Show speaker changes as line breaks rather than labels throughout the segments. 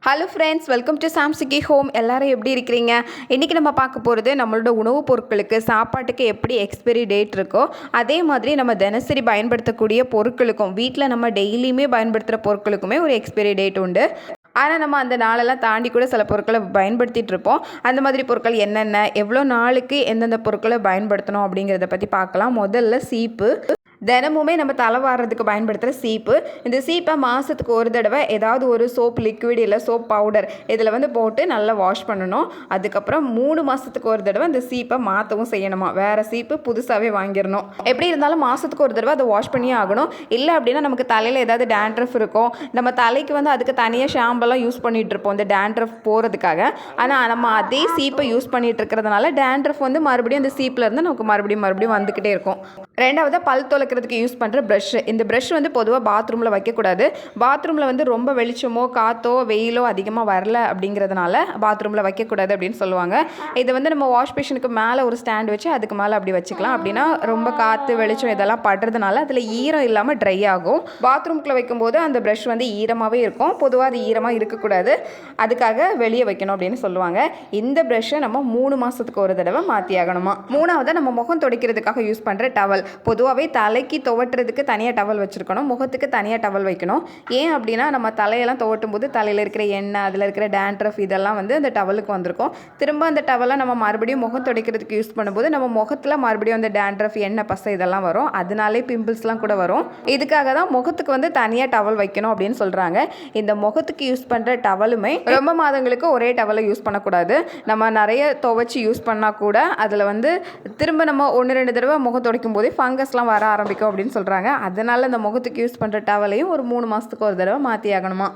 Hello friends, welcome to சாம்சிகி home. எல்லாரும் எப்படி இருக்கிறீங்க? இன்றைக்கி நம்ம பார்க்க போகிறது நம்மளோட உணவுப் பொருட்களுக்கு சாப்பாட்டுக்கு எப்படி எக்ஸ்பைரி டேட் இருக்கோ அதே மாதிரி நம்ம தினசரி பயன்படுத்தக்கூடிய பொருட்களுக்கும் வீட்டில் நம்ம டெய்லியுமே பயன்படுத்துகிற பொருட்களுக்குமே ஒரு எக்ஸ்பைரி டேட் உண்டு. ஆனால் நம்ம அந்த நாளெல்லாம் தாண்டி கூட சில பொருட்களை பயன்படுத்திகிட்டு இருப்போம். அந்த மாதிரி பொருட்கள் என்னென்ன, எவ்வளோ நாளுக்கு எந்தெந்த பொருட்களை பயன்படுத்தணும் அப்படிங்கிறத பற்றி பார்க்கலாம். முதல்ல சீப்பு. தினமுமே நம்ம தலை வாடுறதுக்கு பயன்படுத்துகிற சீப்பு. இந்த சீப்பை மாதத்துக்கு ஒரு தடவை ஏதாவது ஒரு சோப் லிக்விட் இல்லை சோப் பவுடர் இதில் போட்டு நல்லா வாஷ் பண்ணணும். அதுக்கப்புறம் 3 மாதத்துக்கு ஒரு தடவை இந்த சீப்பை மாற்றவும் செய்யணுமா. வேறு சீப்பு புதுசாகவே வாங்கிடணும். எப்படி இருந்தாலும் மாதத்துக்கு ஒரு தடவை அதை வாஷ் பண்ணியே ஆகணும். இல்லை அப்படின்னா நமக்கு தலையில் ஏதாவது டேண்ட்ரஃப் இருக்கும். நம்ம தலைக்கு அதுக்கு தனியாக ஷாம்பெல்லாம் யூஸ் பண்ணிகிட்டு இருப்போம் இந்த டேண்ட்ரஃப் போகிறதுக்காக. ஆனால் நம்ம அதே சீப்பை யூஸ் பண்ணிகிட்டு இருக்கிறதுனால டேண்ட்ரஃப் மறுபடியும் அந்த சீப்பில் இருந்து நமக்கு மறுபடியும் வந்துக்கிட்டே இருக்கும். ரெண்டாவது பல் துலக்கிறதுக்கு யூஸ் பண்ணுற ப்ரஷ். இந்த ப்ரஷ் பொதுவாக பாத்ரூமில் வைக்கக்கூடாது. பாத்ரூமில் ரொம்ப வெளிச்சமோ காற்றோ வெயிலோ அதிகமாக வரல அப்படிங்கிறதுனால பாத்ரூமில் வைக்கக்கூடாது அப்படின்னு சொல்லுவாங்க. இதை நம்ம வாஷ் பேஷனுக்கு மேலே ஒரு ஸ்டாண்ட் வச்சு அதுக்கு மேலே அப்படி வச்சுக்கலாம். அப்படின்னா ரொம்ப காற்று வெளிச்சம் இதெல்லாம் படுறதுனால அதில் ஈரம் இல்லாமல் ட்ரை ஆகும். பாத்ரூம்குள்ளே வைக்கும்போது அந்த ப்ரஷ் ஈரமாகவே இருக்கும். பொதுவாக அது ஈரமாக இருக்கக்கூடாது, அதுக்காக வெளியே வைக்கணும் அப்படின்னு சொல்லுவாங்க. இந்த ப்ரஷ்ஷை நம்ம 3 மாதத்துக்கு ஒரு தடவை மாற்றி ஆகணுமா. மூணாவது நம்ம முகம் துடைக்கிறதுக்காக யூஸ் பண்ணுற டவல். பொதுவாகவே தலைக்கு துவட்டுறதுக்கு தனியாக டவல் வச்சுருக்கணும், முகத்துக்கு தனியாக டவல் வைக்கணும். ஏன் அப்படின்னா நம்ம தலையெல்லாம் துவட்டும் போது தலையில் இருக்கிற எண்ணெய், அதில் இருக்கிற டேண்ட்ரஃப் இதெல்லாம் அந்த டவலுக்கு வந்திருக்கும். திரும்ப அந்த டவலை நம்ம மறுபடியும் முகம் துடைக்கிறதுக்கு யூஸ் பண்ணும்போது நம்ம முகத்தில் மறுபடியும் அந்த டேண்ட்ரஃப் எண்ணெய் பசை இதெல்லாம் வரும். அதனாலே பிம்பிள்ஸ்லாம் கூட வரும். இதுக்காக தான் முகத்துக்கு தனியாக டவல் வைக்கணும் அப்படின்னு சொல்கிறாங்க. இந்த முகத்துக்கு யூஸ் பண்ணுற டவலுமே ரொம்ப மாதங்களுக்கு ஒரே டவலை யூஸ் பண்ணக்கூடாது. நம்ம நிறைய துவைச்சி யூஸ் பண்ணால் கூட அதில் திரும்ப நம்ம 1-2 தடவை முகம் துடைக்கும் போதே ஃபங்கஸ்லாம் வர ஆரம்பிக்கும் அப்படின்னு சொல்கிறாங்க. அதனால் இந்த முகத்துக்கு யூஸ் பண்ணுற டவலையும் ஒரு 3 மாதத்துக்கு ஒரு தடவை மாற்றி ஆகணுமா.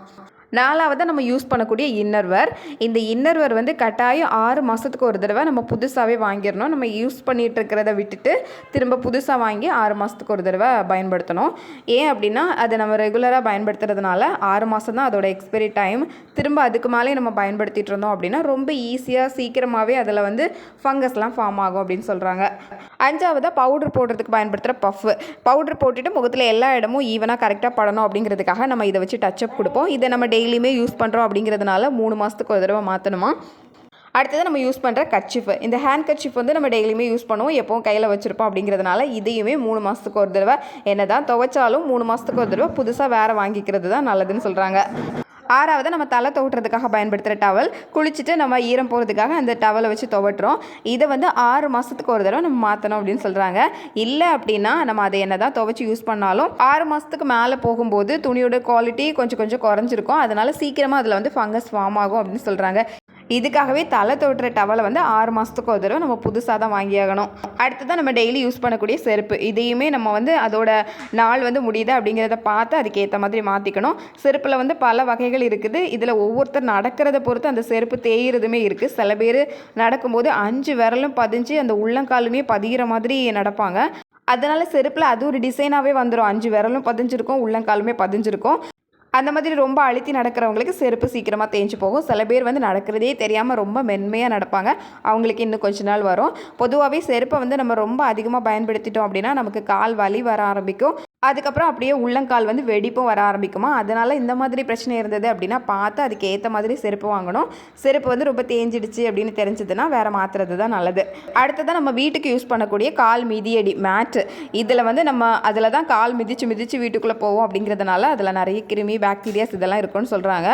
நாலாவது நம்ம யூஸ் பண்ணக்கூடிய இன்னர்வேர். இந்த இன்னர்வேர் கட்டாயம் 6 மாதத்துக்கு ஒரு தடவை நம்ம புதுசாகவே வாங்கிடணும். நம்ம யூஸ் பண்ணிகிட்டு இருக்கிறத விட்டுட்டு திரும்ப புதுசாக வாங்கி 6 மாதத்துக்கு ஒரு தடவை பயன்படுத்தணும். ஏன் அப்படின்னா அதை நம்ம ரெகுலராக பயன்படுத்துறதுனால 6 மாதம் தான் அதோட எக்ஸ்பைரி டைம். திரும்ப அதுக்கு மேலே நம்ம பயன்படுத்திகிட்டு இருந்தோம் அப்படின்னா ரொம்ப ஈஸியாக சீக்கிரமாகவே அதில் ஃபங்கஸ்லாம் ஃபார்ம் ஆகும் அப்படின்னு சொல்கிறாங்க. அஞ்சாவதாக பவுடர் போடுறதுக்கு பயன்படுத்துகிற பஃப். பவுடர் போட்டுட்டு முகத்தில் எல்லா இடமும் ஈவனாக கரெக்டாக படணும் அப்படிங்கிறதுக்காக நம்ம இதை வச்சு டச்சப் கொடுப்போம். இதை நம்ம டெய்லியுமே யூஸ் பண்ணுறோம் அப்படிங்கிறதுனால 3 மாதத்துக்கு ஒரு தடவை மாற்றணுமா. அடுத்தது நம்ம யூஸ் பண்ணுற கர்ச்சிஃப். இந்த ஹேண்ட் கர்ச்சிஃப் நம்ம டெய்லியுமே யூஸ் பண்ணுவோம், எப்போவும் கையில் வச்சுருப்போம். அப்படிங்கிறதுனால இதையுமே 3 மாதத்துக்கு ஒரு தடவை, என்ன தான் துவைச்சாலும் 3 மாதத்துக்கு ஒரு தடவை புதுசாக வேறு வாங்கிக்கிறது தான் நல்லதுன்னு சொல்கிறாங்க. ஆறாவது நம்ம தலை துவட்டுறதுக்காக பயன்படுத்துகிற டவல். குளிச்சுட்டு நம்ம ஈரம் போகிறதுக்காக அந்த டவலை வச்சு துவட்டுறோம். இதை 6 மாதத்துக்கு ஒரு தடவை நம்ம மாற்றணும் அப்படின்னு சொல்கிறாங்க. இல்லை அப்படின்னா நம்ம அதை என்ன தான் துவைச்சி யூஸ் பண்ணாலும் 6 மாதத்துக்கு மேலே போகும்போது துணியோட குவாலிட்டி கொஞ்சம் குறைஞ்சிருக்கும். அதனால் சீக்கிரமாக அதில் ஃபங்கஸ் ஃபார்ம் ஆகும் அப்படின்னு சொல்கிறாங்க. இதுக்காகவே தலை துவட்டுற டவலை 6 மாதத்துக்கு ஒரு தடவை நம்ம புதுசாக தான் வாங்கியாகணும். அடுத்ததான் நம்ம டெய்லி யூஸ் பண்ணக்கூடிய செருப்பு. இதையுமே நம்ம அதோட நாள் முடியுது அப்படிங்கிறத பார்த்து அதுக்கேற்ற மாதிரி மாற்றிக்கணும். செருப்பில் பல வகைகள் இருக்குது. இதில் ஒவ்வொருத்தர் நடக்கிறத பொறுத்து அந்த செருப்பு தேய்கிறதுமே இருக்குது. சில பேர் நடக்கும்போது 5 விரலும் பதிஞ்சு அந்த உள்ளங்காலுமே பதிகிற மாதிரி நடப்பாங்க. அதனால் செருப்பில் அது ஒரு டிசைனாகவே வந்துடும். 5 விரலும் பதிஞ்சிருக்கும், உள்ளங்காலுமே பதிஞ்சிருக்கும். அந்த மாதிரி ரொம்ப அழுத்தி நடக்கிறவங்களுக்கு செருப்பு சீக்கிரமாக தேஞ்சு போகும். சில பேர் நடக்கிறதே தெரியாமல் ரொம்ப மென்மையாக நடப்பாங்க. அவங்களுக்கு இன்னும் கொஞ்ச நாள் வரும். பொதுவாகவே செருப்பை நம்ம ரொம்ப அதிகமாக பயன்படுத்திட்டோம் அப்படின்னா நமக்கு கால் வலி வர ஆரம்பிக்கும். அதுக்கப்புறம் அப்படியே உள்ளங்கால் வெடிப்பும் வர ஆரம்பிக்குமா. அதனால் இந்த மாதிரி பிரச்சனை இருந்தது அப்படின்னா பார்த்து அதுக்கு ஏற்ற மாதிரி செருப்பு வாங்கணும். செருப்பு ரொம்ப தேஞ்சிடுச்சு அப்படின்னு தெரிஞ்சதுன்னா வேறு மாற்றுறது தான் நல்லது. அடுத்ததான் நம்ம வீட்டுக்கு யூஸ் பண்ணக்கூடிய கால் மிதியடி மேட்டு. இதில் நம்ம அதில் தான் கால் மிதித்து வீட்டுக்குள்ளே போவோம். அப்படிங்கிறதுனால அதில் நிறைய கிருமி பாக்டீரியாஸ் இதெல்லாம் இருக்குன்னு சொல்கிறாங்க.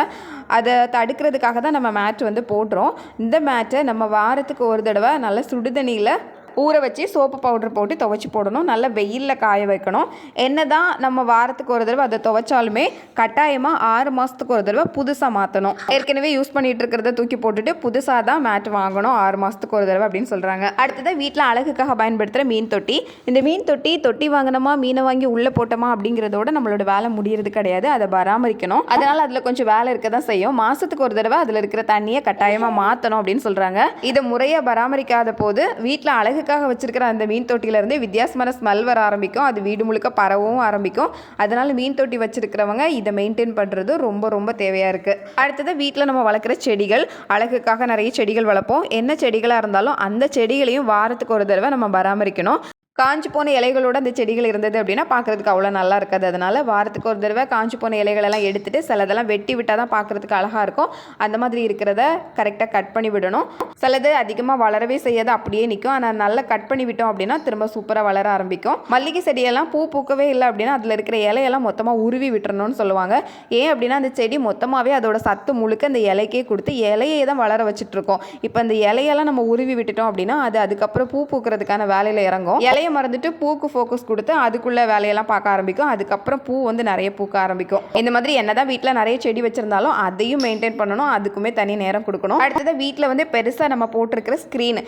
அதை தடுக்கிறதுக்காக தான் நம்ம மேட்டு போடுறோம். இந்த மேட்டை நம்ம வாரத்துக்கு ஒரு தடவை நல்ல சுடுதண்ணியில் ஊற வச்சு சோப்பு பவுடர் போட்டு துவைச்சி போடணும். நல்லா வெயிலில் காய வைக்கணும். என்ன தான் நம்ம வாரத்துக்கு ஒரு தடவை அதை துவைச்சாலுமே கட்டாயமாக 6 மாதத்துக்கு ஒரு தடவை புதுசாக மாற்றணும். ஏற்கனவே யூஸ் பண்ணிகிட்டு இருக்கிறத தூக்கி போட்டுட்டு புதுசாக தான் மேட் வாங்கணும் 6 மாதத்துக்கு ஒரு தடவை அப்படின்னு சொல்கிறாங்க. அடுத்தது வீட்டில் அழகுக்காக பயன்படுத்துகிற மீன் தொட்டி. இந்த மீன் தொட்டி வாங்கினோமா, மீனை வாங்கி உள்ளே போட்டோமா அப்படிங்கிறதோட நம்மளோட வேலை முடியறது கிடையாது. அதை பராமரிக்கணும். அதனால் அதில் கொஞ்சம் வேலை இருக்க தான் செய்யும். மாதத்துக்கு ஒரு தடவை அதில் இருக்கிற தண்ணியை கட்டாயமாக மாற்றணும் அப்படின்னு சொல்கிறாங்க. இதை முறையாக பராமரிக்காத போது வீட்டில் அழகு வச்சிருக்கிற அந்த மீன் தொட்டியிலிருந்து வித்தியாசமான ஸ்மெல் வர ஆரம்பிக்கும். அது வீடு முழுக்க பரவவும் ஆரம்பிக்கும். அதனால மீன் தொட்டி வச்சிருக்கிறவங்க இதை மெயின்டைன் பண்ணுறது ரொம்ப தேவையாக இருக்குது. அடுத்தது வீட்டில் நம்ம வளர்க்குற செடிகள். அழகுக்காக நிறைய செடிகள் வளர்ப்போம். என்ன செடிகளாக இருந்தாலும் அந்த செடிகளையும் வாரத்துக்கு ஒரு தடவை நம்ம பராமரிக்கணும். காஞ்சி போன இலைகளோட அந்த செடிகள் இருந்தது அப்படின்னா பார்க்குறதுக்கு அவ்வளோ நல்லா இருக்காது. அதனால் வாரத்துக்கு ஒரு தடவை காஞ்சி போன இலைகளெல்லாம் எடுத்துகிட்டு சிலதெல்லாம் வெட்டி விட்டால் தான் பார்க்குறதுக்கு அழகாக இருக்கும். அந்த மாதிரி இருக்கிறத கரெக்டாக கட் பண்ணி விடணும். சிலது அதிகமாக வளரவே செய்யாது, அப்படியே நிற்கும். ஆனால் நல்லா கட் பண்ணி விட்டோம் அப்படின்னா திரும்ப சூப்பராக வளர ஆரம்பிக்கும். மல்லிகை செடியெல்லாம் பூ பூக்கவே இல்லை அப்படின்னா அதில் இருக்கிற இலையெல்லாம் மொத்தமாக உருவி விட்டுறணும்னு சொல்லுவாங்க. ஏன் அப்படின்னா அந்த செடி மொத்தமாகவே அதோட சத்து முழுக்க அந்த இலைக்கே கொடுத்து இலையே தான் வளர வச்சுட்ருக்கோம். இப்போ அந்த இலையெல்லாம் நம்ம உருவி விட்டுட்டோம் அப்படின்னா அது அதுக்கப்புறம் பூ பூக்கிறதுக்கான வேலையில் இறங்கும். இலையை மறந்துட்டு பூக்கு ஃபோக்கஸ் கொடுத்து அதுக்குள்ள வேலையெல்லாம் பார்க்க ஆரம்பிக்கும். அதுக்கப்புறம் பூ வந்து நிறைய பூக்க ஆரம்பிக்கும். இந்த மாதிரி என்னதான் வீட்டில் நிறைய செடி வச்சிருந்தாலும் அதையும் மெயின்டைன் பண்ணணும், அதுக்குமே தனி நேரம் கொடுக்கணும். அடுத்தது வீட்டில் வந்து பெருசாக நம்ம போட்டிருக்கிற ஸ்க்ரீன்,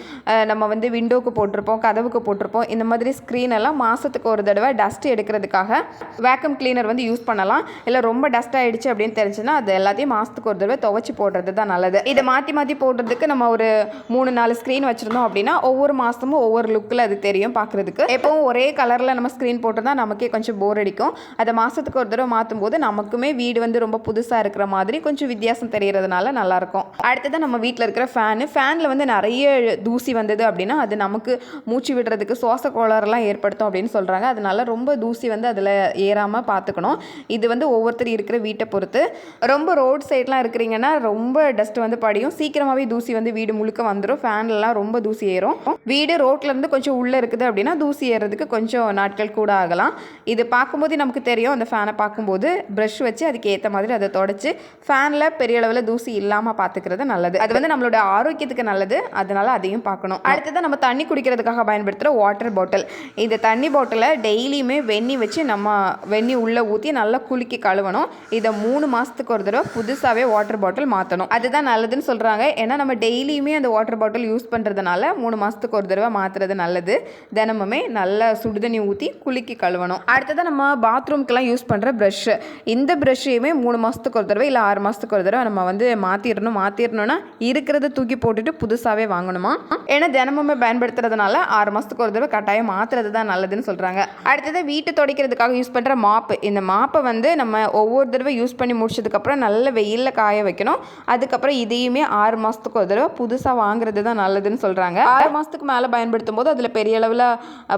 நம்ம வந்து விண்டோக்கு போட்டிருப்போம், கதவுக்கு போட்டிருப்போம். இந்த மாதிரி ஸ்க்ரீன் எல்லாம் மாதத்துக்கு ஒரு தடவை டஸ்ட் எடுக்கிறதுக்காக வேக்கம் கிளீனர் வந்து யூஸ் பண்ணலாம். இல்லை ரொம்ப டஸ்ட் ஆகிடுச்சு அப்படின்னு தெரிஞ்சுன்னா அது எல்லாத்தையும் மாதத்துக்கு ஒரு தடவை துவைச்சி போடுறது தான் நல்லது. இதை மாற்றி மாற்றி போடுறதுக்கு நம்ம ஒரு 3-4 ஸ்க்ரீன் வச்சுருந்தோம் அப்படின்னா ஒவ்வொரு மாதமும் ஒவ்வொரு லுக்கில் அது தெரியும் பார்க்குறதுக்கு. எப்பவும் ஒரே கலரில் நம்ம ஸ்க்ரீன் போட்டுருந்தா நமக்கே கொஞ்சம் போர் அடிக்கும். அதை மாதத்துக்கு ஒரு தடவை மாற்றும் போது நமக்குமே வீடு வந்து ரொம்ப புதுசாக இருக்கிற மாதிரி கொஞ்சம் வித்தியாசம் தெரியறதுனால நல்லாயிருக்கும். அடுத்ததான் நம்ம வீட்டில் இருக்கிற ஃபேனில் வந்து நிறைய தூசி வந்தது அப்படின்னா அது நமக்கு மூச்சு விடுறதுக்கு சுவாச கோளாறுலாம் ஏற்படுத்தும் அப்படின்னு சொல்கிறாங்க. அதனால ரொம்ப தூசி வந்து அதில் ஏறாமல் பார்த்துக்கணும். இது வந்து ஒவ்வொருத்தர் இருக்கிற வீட்டை பொறுத்து. ரொம்ப ரோட் சைட்லாம் இருக்கிறீங்கன்னா ரொம்ப டஸ்ட் வந்து படியும், சீக்கிரமாகவே தூசி வந்து வீடு முழுக்க வந்துடும். ஃபேன்லாம் ரொம்ப தூசி ஏறும். வீடு ரோட்லேருந்து கொஞ்சம் உள்ளே இருக்குது அப்படின்னா தூசி ஏறுறதுக்கு கொஞ்சம் நாட்கள் கூட ஆகலாம். இது பார்க்கும்போது நமக்கு தெரியும். அந்த ஃபேனை பார்க்கும்போது ப்ரஷ் வச்சு அதுக்கு ஏற்ற மாதிரி அதை தொடச்சி ஃபேனில் பெரிய அளவில் தூசி இல்லாமல் பார்த்துக்கிறது நல்லது. அது வந்து நம்மளோட ஆரோக்கியத்துக்கு நல்லது, அதனால் அதையும் பார்க்கணும். அடுத்தது நம்ம தண்ணி குடிக்கிறதுக்காக பயன்படுத்துகிற வாட்டர் பாட்டில். இந்த தண்ணி பாட்டிலை டெய்லியுமே வெந்நீர் வச்சு நம்ம வெந்நீர் உள்ளே ஊற்றி நல்லா குலுக்கி கழுவணும். இதை 3 மாதத்துக்கு ஒரு தடவை புதுசாகவே வாட்டர் பாட்டில் மாற்றணும். அதுதான் நல்லதுன்னு சொல்கிறாங்க. ஏன்னா நம்ம டெய்லியுமே அந்த வாட்டர் பாட்டில் யூஸ் பண்ணுறதுனால 3 மாதத்துக்கு ஒரு தடவை மாற்றுறது நல்லது. தினமுமே நல்லா சுடுதண்ணி ஊற்றி குலுக்கி கழுவணும். அடுத்ததான் நம்ம பாத்ரூம்க்கெல்லாம் யூஸ் பண்ணுற ப்ரஷ்ஷு. இந்த ப்ரஷ்ஷையுமே 3 மாதத்துக்கு ஒரு தடவை இல்லை 6 மாதத்துக்கு ஒரு தடவை நம்ம வந்து மாற்றிடணும்னா இருக்கிறத தூக்கி போட்டுட்டு புதுசாகவே வாங்கணுமா. ஏன்னா தினமுமே பயன்படுத்துறதுனால 6 மாதத்துக்கு ஒரு தடவை கட்டாயம் மாற்றுறது தான் நல்லதுன்னு சொல்கிறாங்க. அடுத்தது வீட்டு துடைக்கிறதுக்காக யூஸ் பண்ணுற மாப்பு. இந்த மாப்பை வந்து நம்ம ஒவ்வொரு தடவை யூஸ் பண்ணி முடிச்சதுக்கப்புறம் நல்ல வெயிலில் காய வைக்கணும். அதுக்கப்புறம் இதையுமே 6 மாதத்துக்கு ஒரு தடவை புதுசாக வாங்குறது தான் நல்லதுன்னு சொல்கிறாங்க. 6 மாதத்துக்கு மேலே பயன்படுத்தும் போது அதில் பெரிய அளவில்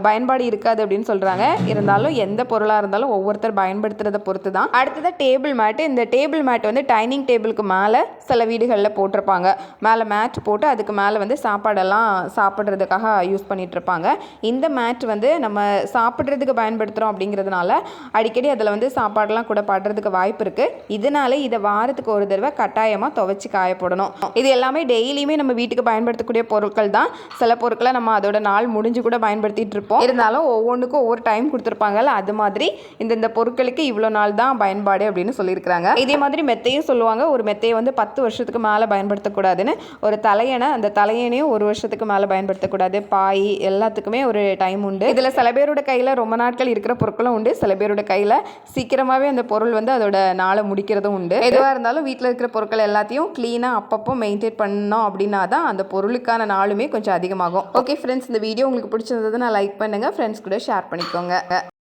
பயன்பாடு இருக்காது அப்படின்னு சொல்கிறாங்க. இருந்தாலும் எந்த பொருளாக இருந்தாலும் ஒவ்வொருத்தர் பயன்படுத்துறதை பொறுத்து தான். அடுத்தது டேபிள் மேட்டு. இந்த டேபிள் மேட் வந்து டைனிங் டேபிளுக்கு மேலே சில வீடுகளில் போட்டிருப்பாங்க. மேலே மேட் போட்டு அதுக்கு மேலே வந்து சாப்பாடெல்லாம் சாப்பிட்றதுக்காக யூஸ் பண்ணிட்டு இருப்பாங்க. இந்த மேட் வந்து நம்ம சாப்பிட்றதுக்கு பயன்படுத்துகிறோம் அப்படிங்கிறதுனால அடிக்கடி அதில் வந்து சாப்பாடெல்லாம் கூட படுறதுக்கு வாய்ப்பு இருக்குது. இதனால இதை வாரத்துக்கு ஒரு தடவை கட்டாயமாக துவைச்சி காய போடணும். இது எல்லாமே டெய்லியுமே நம்ம வீட்டுக்கு பயன்படுத்தக்கூடிய பொருட்கள் தான். சில பொருட்களை நம்ம அதோட நாள் முடிஞ்சு கூட பயன்படுத்திட்டு இருப்போம். இருந்தாலும் ஒவ்வொன்றுக்கும் ஒவ்வொரு டைம் கொடுத்துருப்பாங்கல்ல, அது மாதிரி இந்த பொருட்களுக்கு இவ்வளோ நாள் தான் பயன்பாடு அப்படின்னு சொல்லியிருக்கிறாங்க. இதே மாதிரி மெத்தையும் சொல்லுவாங்க. ஒரு மெத்தையை வந்து 10 வருஷத்துக்கு மேலே பயன்படுத்தக்கூடாதுன்னு. ஒரு தலையணை, அந்த தலையணையும் 1 வருஷத்துக்கு மேலே பயன்படுத்தக்கூடாது. பாய் எல்லாத்துக்குமே ஒரு டைம் உண்டு. இதில் சில பேரோட கையில் ரொம்ப நாட்கள் இருக்கிற பொருட்களும் உண்டு. சில பேரோட கையில் சீக்கிரமாகவே அந்த பொருள் வந்து அதோட நாளை முடிக்கிறதும் உண்டு. எதுவாக இருந்தாலும் வீட்டில் இருக்கிற பொருட்கள் எல்லாத்தையும் க்ளீனாக அப்பப்போ மெயின்டைன் பண்ணோம் அப்படின்னா தான் அந்த பொருளுக்கான நாளுமே கொஞ்சம் அதிகமாகும். ஓகே ஃப்ரெண்ட்ஸ், இந்த வீடியோ உங்களுக்கு பிடிச்சிருந்ததுன்னா லைக் பண்ணுங்கள், ஃப்ரெண்ட்ஸ் கூட ஷேர் பண்ணிக்கோங்க.